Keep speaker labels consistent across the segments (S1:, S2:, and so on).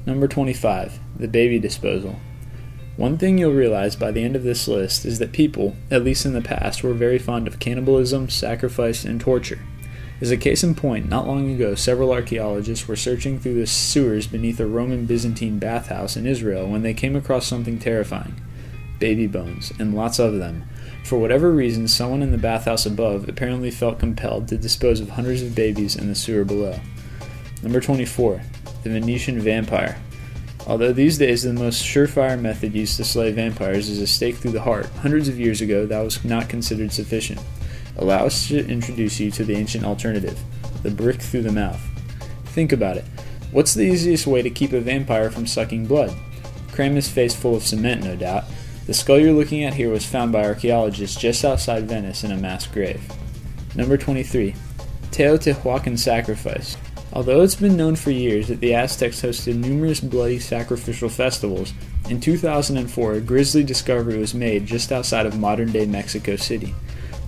S1: Number 25. The baby disposal. One thing you'll realize by the end of this list is that people, at least in the past, were very fond of cannibalism, sacrifice, and torture. As a case in point, not long ago several archaeologists were searching through the sewers beneath a Roman Byzantine bathhouse in Israel when they came across something terrifying. Baby bones, and lots of them. For whatever reason, someone in the bathhouse above apparently felt compelled to dispose of hundreds of babies in the sewer below. Number 24. The Venetian vampire. Although these days the most surefire method used to slay vampires is a stake through the heart, hundreds of years ago that was not considered sufficient. Allow us to introduce you to the ancient alternative, the brick through the mouth. Think about it. What's the easiest way to keep a vampire from sucking blood? Cram his face full of cement, no doubt. The skull you're looking at here was found by archaeologists just outside Venice in a mass grave. Number 23. Teotihuacan sacrifice. Although it's been known for years that the Aztecs hosted numerous bloody sacrificial festivals, in 2004 a grisly discovery was made just outside of modern-day Mexico City.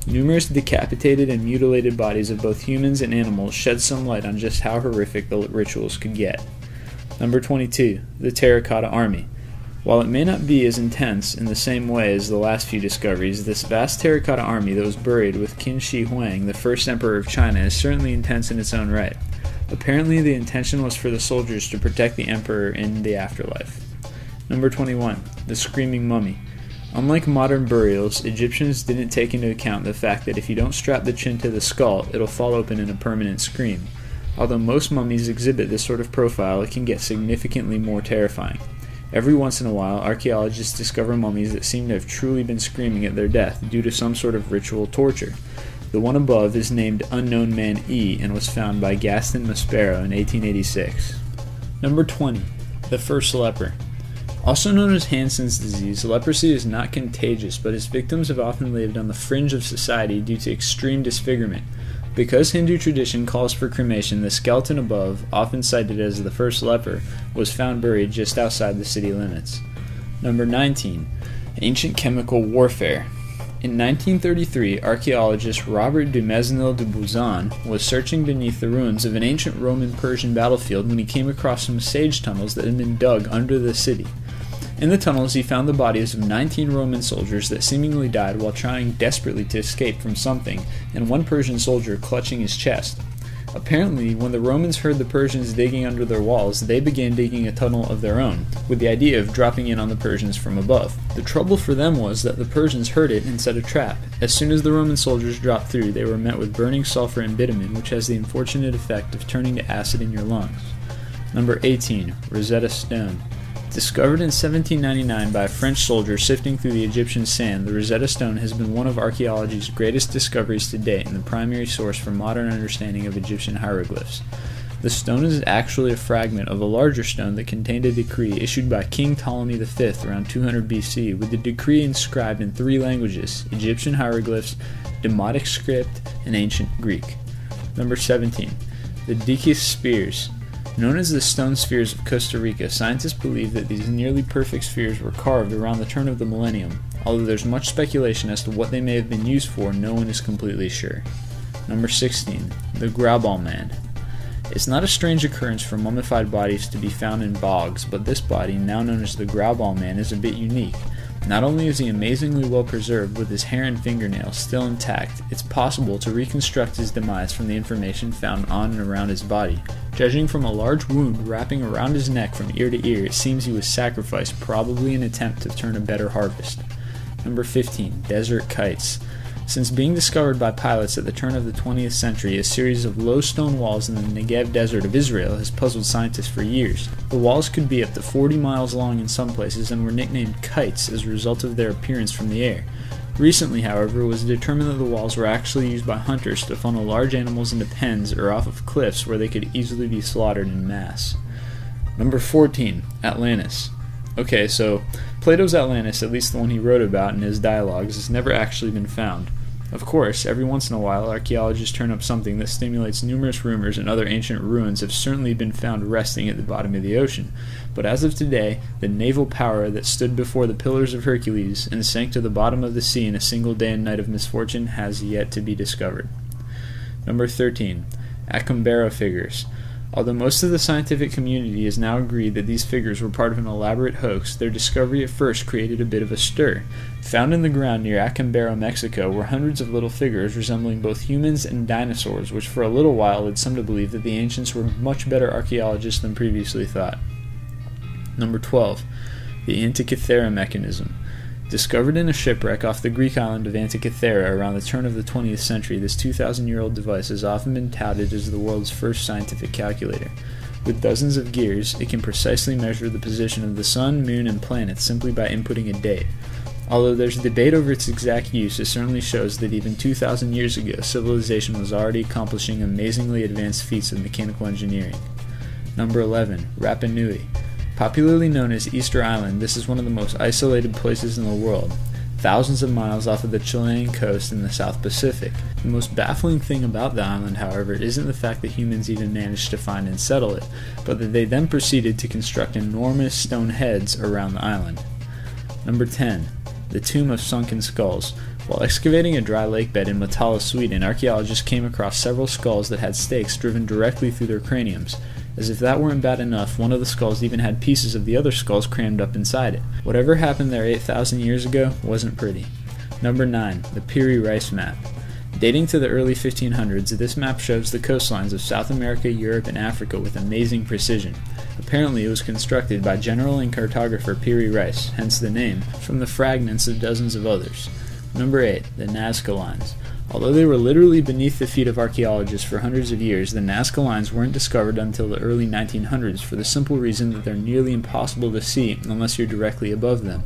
S1: Numerous decapitated and mutilated bodies of both humans and animals shed some light on just how horrific the rituals could get. Number 22. The Terracotta Army. While it may not be as intense in the same way as the last few discoveries, this vast terracotta army that was buried with Qin Shi Huang, the first emperor of China, is certainly intense in its own right. Apparently the intention was for the soldiers to protect the emperor in the afterlife. Number 21. The Screaming Mummy. Unlike modern burials, Egyptians didn't take into account the fact that if you don't strap the chin to the skull, it'll fall open in a permanent scream. Although most mummies exhibit this sort of profile, it can get significantly more terrifying. Every once in a while, archaeologists discover mummies that seem to have truly been screaming at their death due to some sort of ritual torture. The one above is named Unknown Man E and was found by Gaston Maspero in 1886. Number 20. The First Leper. Also known as Hansen's disease, leprosy is not contagious, but its victims have often lived on the fringe of society due to extreme disfigurement. Because Hindu tradition calls for cremation, the skeleton above, often cited as the first leper, was found buried just outside the city limits. Number 19. Ancient chemical warfare. In 1933, archaeologist Robert de Mesnil de Bouzon was searching beneath the ruins of an ancient Roman-Persian battlefield when he came across some sage tunnels that had been dug under the city. In the tunnels, he found the bodies of 19 Roman soldiers that seemingly died while trying desperately to escape from something, and one Persian soldier clutching his chest. Apparently, when the Romans heard the Persians digging under their walls, they began digging a tunnel of their own, with the idea of dropping in on the Persians from above. The trouble for them was that the Persians heard it and set a trap. As soon as the Roman soldiers dropped through, they were met with burning sulfur and bitumen, which has the unfortunate effect of turning to acid in your lungs. Number 18. Rosetta Stone. Discovered in 1799 by a French soldier sifting through the Egyptian sand, the Rosetta Stone has been one of archaeology's greatest discoveries to date and the primary source for modern understanding of Egyptian hieroglyphs. The stone is actually a fragment of a larger stone that contained a decree issued by King Ptolemy V around 200 BC, with the decree inscribed in 3 languages: Egyptian hieroglyphs, Demotic script, and Ancient Greek. Number 17. The Dikis Spheres. Known as the stone spheres of Costa Rica, scientists believe that these nearly perfect spheres were carved around the turn of the millennium. Although there's much speculation as to what they may have been used for, no one is completely sure. Number 16. The Graubal Man. It's not a strange occurrence for mummified bodies to be found in bogs, but this body, now known as the Graubal Man, is a bit unique. Not only is he amazingly well preserved with his hair and fingernails still intact, it's possible to reconstruct his demise from the information found on and around his body. Judging from a large wound wrapping around his neck from ear to ear, it seems he was sacrificed, probably in an attempt to turn a better harvest. Number 15. Desert Kites. Since being discovered by pilots at the turn of the 20th century, a series of low stone walls in the Negev desert of Israel has puzzled scientists for years. The walls could be up to 40 miles long in some places and were nicknamed kites as a result of their appearance from the air. Recently, however, it was determined that the walls were actually used by hunters to funnel large animals into pens or off of cliffs where they could easily be slaughtered in mass. Number 14. Atlantis. Okay, so Plato's Atlantis, at least the one he wrote about in his dialogues, has never actually been found. Of course, every once in a while, archaeologists turn up something that stimulates numerous rumors, and other ancient ruins have certainly been found resting at the bottom of the ocean. But as of today, the naval power that stood before the Pillars of Hercules and sank to the bottom of the sea in a single day and night of misfortune has yet to be discovered. Number 13. Acambaro figures. Although most of the scientific community has now agreed that these figures were part of an elaborate hoax, their discovery at first created a bit of a stir. Found in the ground near Acambaro, Mexico, were hundreds of little figures resembling both humans and dinosaurs, which for a little while led some to believe that the ancients were much better archaeologists than previously thought. Number 12. The Antikythera mechanism. Discovered in a shipwreck off the Greek island of Antikythera around the turn of the 20th century, this 2,000-year-old device has often been touted as the world's first scientific calculator. With dozens of gears, it can precisely measure the position of the sun, moon, and planets simply by inputting a date. Although there's debate over its exact use, it certainly shows that even 2,000 years ago, civilization was already accomplishing amazingly advanced feats of mechanical engineering. Number 11. Rapa Nui. Popularly known as Easter Island, this is one of the most isolated places in the world, thousands of miles off of the Chilean coast in the South Pacific. The most baffling thing about the island, however, isn't the fact that humans even managed to find and settle it, but that they then proceeded to construct enormous stone heads around the island. Number 10. The Tomb of Sunken Skulls. While excavating a dry lake bed in Motala, Sweden, archaeologists came across several skulls that had stakes driven directly through their craniums. As if that weren't bad enough, one of the skulls even had pieces of the other skulls crammed up inside it. Whatever happened there 8,000 years ago wasn't pretty. Number 9. The Piri Reis Map. Dating to the early 1500s, this map shows the coastlines of South America, Europe, and Africa with amazing precision. Apparently it was constructed by general and cartographer Piri Reis, hence the name, from the fragments of dozens of others. Number 8. The Nazca Lines. Although they were literally beneath the feet of archaeologists for hundreds of years, the Nazca Lines weren't discovered until the early 1900s for the simple reason that they're nearly impossible to see unless you're directly above them.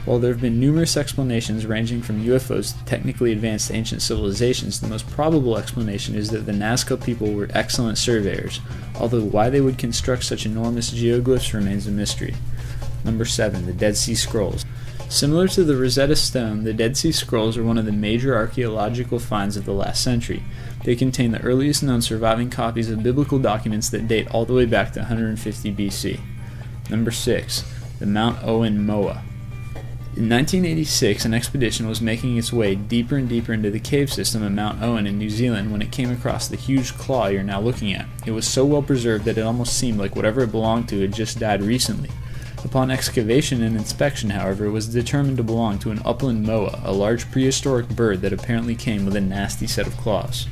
S1: While there have been numerous explanations ranging from UFOs to technically advanced ancient civilizations, the most probable explanation is that the Nazca people were excellent surveyors, although why they would construct such enormous geoglyphs remains a mystery. Number 7. The Dead Sea Scrolls. Similar to the Rosetta Stone, the Dead Sea Scrolls are one of the major archaeological finds of the last century. They contain the earliest known surviving copies of biblical documents that date all the way back to 150 BC. Number 6. The Mount Owen Moa. In 1986, an expedition was making its way deeper and deeper into the cave system of Mount Owen in New Zealand when it came across the huge claw you're now looking at. It was so well preserved that it almost seemed like whatever it belonged to had just died recently. Upon excavation and inspection, however, it was determined to belong to an upland moa, a large prehistoric bird that apparently came with a nasty set of claws.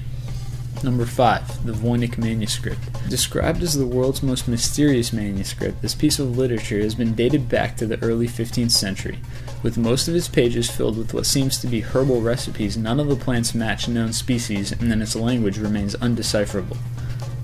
S1: Number 5. The Voynich Manuscript. Described as the world's most mysterious manuscript, this piece of literature has been dated back to the early 15th century. With most of its pages filled with what seems to be herbal recipes, none of the plants match known species, and then its language remains undecipherable.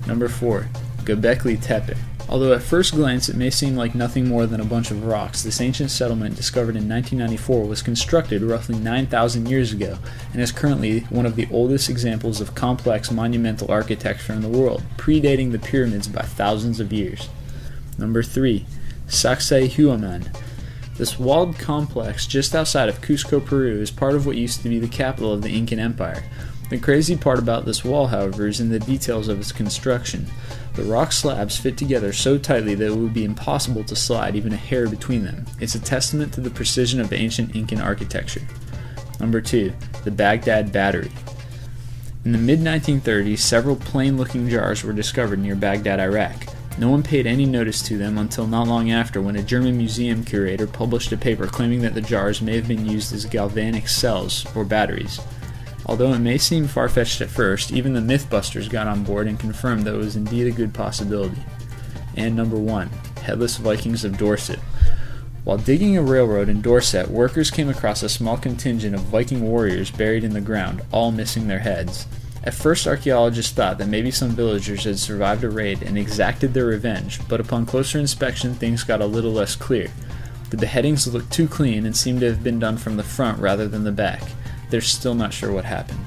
S1: Number 4. Göbekli Tepe. Although at first glance it may seem like nothing more than a bunch of rocks, this ancient settlement discovered in 1994 was constructed roughly 9,000 years ago and is currently one of the oldest examples of complex monumental architecture in the world, predating the pyramids by thousands of years. Number 3. Sacsayhuaman. This walled complex just outside of Cusco, Peru is part of what used to be the capital of the Incan Empire. The crazy part about this wall, however, is in the details of its construction. The rock slabs fit together so tightly that it would be impossible to slide even a hair between them. It's a testament to the precision of ancient Incan architecture. Number 2. The Baghdad Battery. In the mid-1930s, several plain-looking jars were discovered near Baghdad, Iraq. No one paid any notice to them until not long after, when a German museum curator published a paper claiming that the jars may have been used as galvanic cells or batteries. Although it may seem far-fetched at first, even the Mythbusters got on board and confirmed that it was indeed a good possibility. And number 1. Headless Vikings of Dorset. While digging a railroad in Dorset, workers came across a small contingent of Viking warriors buried in the ground, all missing their heads. At first, archaeologists thought that maybe some villagers had survived a raid and exacted their revenge, but upon closer inspection things got a little less clear. The beheadings looked too clean and seemed to have been done from the front rather than the back. They're still not sure what happened.